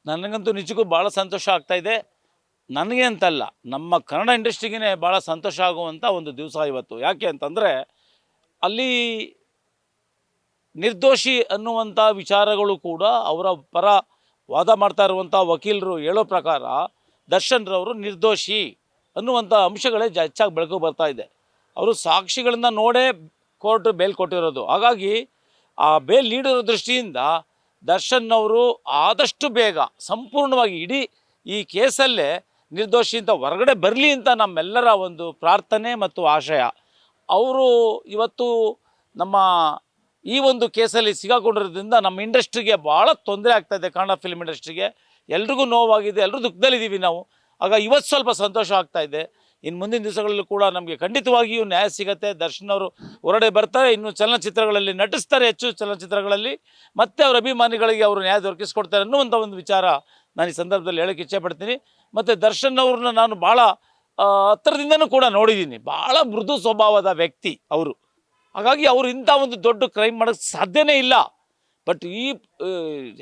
ನನಗಂತೂ ನಿಜಕ್ಕೂ ಭಾಳ ಸಂತೋಷ ಆಗ್ತಾಯಿದೆ. ನನಗೆ ಅಂತಲ್ಲ, ನಮ್ಮ ಕನ್ನಡ ಇಂಡಸ್ಟ್ರಿಗೇ ಭಾಳ ಸಂತೋಷ ಆಗುವಂಥ ಒಂದು ದಿವಸ ಇವತ್ತು. ಯಾಕೆ ಅಂತಂದರೆ ಅಲ್ಲಿ ನಿರ್ದೋಷಿ ಅನ್ನುವಂಥ ವಿಚಾರಗಳು ಕೂಡ ಅವರ ಪರ ವಾದ ಮಾಡ್ತಾ ಇರುವಂಥ ವಕೀಲರು ಹೇಳೋ ಪ್ರಕಾರ ದರ್ಶನ್ರವರು ನಿರ್ದೋಷಿ ಅನ್ನುವಂಥ ಅಂಶಗಳೇ ಹೆಚ್ಚಾಗಿ ಬೆಳಕು ಬರ್ತಾ ಇದೆ. ಅವರು ಸಾಕ್ಷಿಗಳನ್ನು ನೋಡೇ ಕೋರ್ಟ್ ಬೇಲ್ ಕೊಟ್ಟಿರೋದು. ಹಾಗಾಗಿ ಆ ಬೇಲ್ ನೀಡಿರೋ ದೃಷ್ಟಿಯಿಂದ ದರ್ಶನ್ ಅವರು ಆದಷ್ಟು ಬೇಗ ಸಂಪೂರ್ಣವಾಗಿ ಇಡೀ ಈ ಕೇಸಲ್ಲೇ ನಿರ್ದೋಷಿ ಅಂತ ಹೊರಗಡೆ ಬರಲಿ ಅಂತ ನಮ್ಮೆಲ್ಲರ ಒಂದು ಪ್ರಾರ್ಥನೆ ಮತ್ತು ಆಶಯ. ಅವರು ಇವತ್ತು ನಮ್ಮ ಈ ಒಂದು ಕೇಸಲ್ಲಿ ಸಿಗಾಕೊಂಡಿರೋದ್ರಿಂದ ನಮ್ಮ ಇಂಡಸ್ಟ್ರಿಗೆ ಭಾಳ ತೊಂದರೆ ಆಗ್ತಾಯಿದೆ. ಕನ್ನಡ ಫಿಲ್ಮ್ ಇಂಡಸ್ಟ್ರಿಗೆ ಎಲ್ರಿಗೂ ನೋವಾಗಿದೆ, ಎಲ್ಲರೂ ದುಃಖದಲ್ಲಿದ್ದೀವಿ ನಾವು. ಆಗ ಇವತ್ತು ಸ್ವಲ್ಪ ಸಂತೋಷ ಆಗ್ತಾಯಿದೆ. ಇನ್ನು ಮುಂದಿನ ದಿವಸಗಳಲ್ಲೂ ಕೂಡ ನಮಗೆ ಖಂಡಿತವಾಗಿಯೂ ನ್ಯಾಯ ಸಿಗುತ್ತೆ. ದರ್ಶನ್ ಅವರು ಹೊರಗಡೆ ಬರ್ತಾರೆ, ಇನ್ನು ಚಲನಚಿತ್ರಗಳಲ್ಲಿ ನಟಿಸ್ತಾರೆ, ಹೆಚ್ಚು ಚಲನಚಿತ್ರಗಳಲ್ಲಿ, ಮತ್ತು ಅವರ ಅಭಿಮಾನಿಗಳಿಗೆ ಅವರು ನ್ಯಾಯ ದೊರಕಿಸ್ಕೊಡ್ತಾರೆ ಅನ್ನುವಂಥ ಒಂದು ವಿಚಾರ ನಾನು ಈ ಸಂದರ್ಭದಲ್ಲಿ ಹೇಳೋಕ್ಕೆ ಇಚ್ಛೆಪಡ್ತೀನಿ. ಮತ್ತು ದರ್ಶನ್ ಅವ್ರನ್ನ ನಾನು ಭಾಳ ಹತ್ತಿರದಿಂದನೂ ಕೂಡ ನೋಡಿದ್ದೀನಿ. ಭಾಳ ಮೃದು ಸ್ವಭಾವದ ವ್ಯಕ್ತಿ ಅವರು. ಹಾಗಾಗಿ ಅವರು ಇಂಥ ಒಂದು ದೊಡ್ಡ ಕ್ರೈಮ್ ಮಾಡೋಕ್ಕೆ ಸಾಧ್ಯನೇ ಇಲ್ಲ. ಬಟ್ ಈ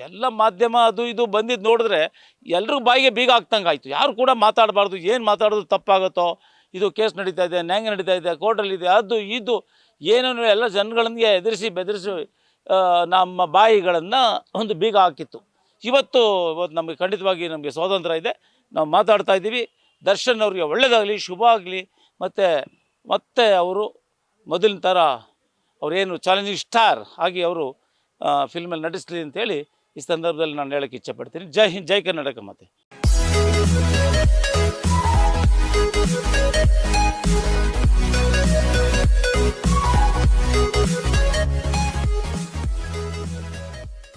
ಎಲ್ಲ ಮಾಧ್ಯಮ ಅದು ಇದು ಬಂದಿದ್ದು ನೋಡಿದ್ರೆ ಎಲ್ರಿಗೂ ಬಾಯಿಗೆ ಬೀಗ ಹಾಕ್ತಂಗೆ ಆಯಿತು. ಯಾರು ಕೂಡ ಮಾತಾಡಬಾರ್ದು, ಏನು ಮಾತಾಡೋದು ತಪ್ಪಾಗುತ್ತೋ, ಇದು ಕೇಸ್ ನಡೀತಾ ಇದೆ, ನ್ಯಾಯ ನಡೀತಾ ಇದೆ, ಕೋರ್ಟಲ್ಲಿದೆ, ಅದು ಇದು ಏನೇನು ಎಲ್ಲ ಜನಗಳಿಗೆ ಎದುರಿಸಿ ಬೆದರಿಸಿ ನಮ್ಮ ಬಾಯಿಗಳನ್ನು ಒಂದು ಬೀಗ ಹಾಕಿತ್ತು. ಇವತ್ತು ನಮಗೆ ಖಂಡಿತವಾಗಿ ನಮಗೆ ಸ್ವಾತಂತ್ರ್ಯ ಇದೆ, ನಾವು ಮಾತಾಡ್ತಾ ಇದ್ದೀವಿ. ದರ್ಶನ್ ಅವರಿಗೆ ಒಳ್ಳೆಯದಾಗಲಿ, ಶುಭ ಆಗಲಿ. ಮತ್ತು ಅವರು ಮೊದಲಿನ ಥರ ಅವರೇನು ಚಾಲೆಂಜಿಂಗ್ ಸ್ಟಾರ್ ಆಗಿ ಅವರು ಫಿಲ್ಮಲ್ಲಿ ನಟಿಸಲಿ ಅಂತೇಳಿ ಈ ಸಂದರ್ಭದಲ್ಲಿ ನಾನು ಹೇಳೋಕ್ಕೆ ಇಚ್ಛೆಪಡ್ತೀನಿ. ಜೈ ಹಿಂದ್, ಜೈ ಕರ್ನಾಟಕ. ಮತ್ತೆ